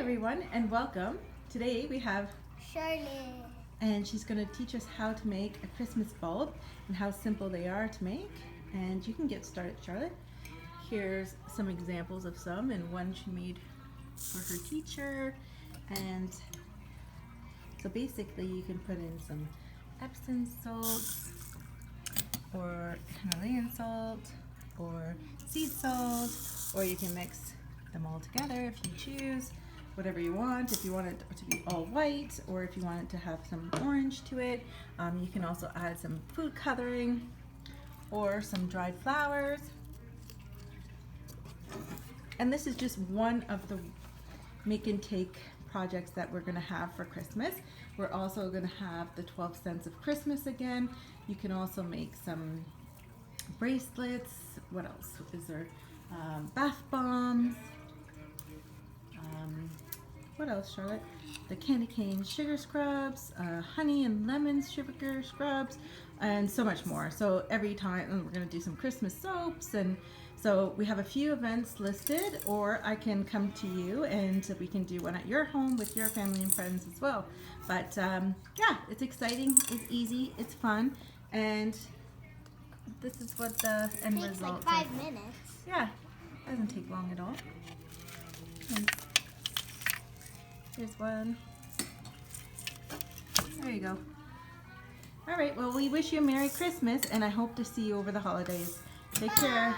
everyone and welcome. Today we have Charlotte. and she's going to teach us how to make a Christmas bulb and how simple they are to make. And you can get started, Charlotte. Here's some examples of some, and one she made for her teacher. And so basically you can put in some Epsom salt or Himalayan salt or sea salt, or you can mix them all together if you choose, whatever you want. If you want it to be all white, or if you want it to have some orange to it, you can also add some food coloring or some dried flowers. And this is just one of the make and take projects that we're going to have for Christmas. We're also going to have the 12 cents of Christmas again. You can also make some bracelets. What else is there? Bath bombs. What else, Charlotte? The candy cane sugar scrubs, honey and lemon sugar scrubs, and so much more. So every time we're going to do some Christmas soaps, and so we have a few events listed, or I can come to you and we can do one at your home with your family and friends as well. But yeah, it's exciting, it's easy, it's fun, and this is what the end Takes result like is. 5 minutes. Yeah, doesn't take long at all. And here's one. There you go. All right, well, we wish you a Merry Christmas, and I hope to see you over the holidays. Take care.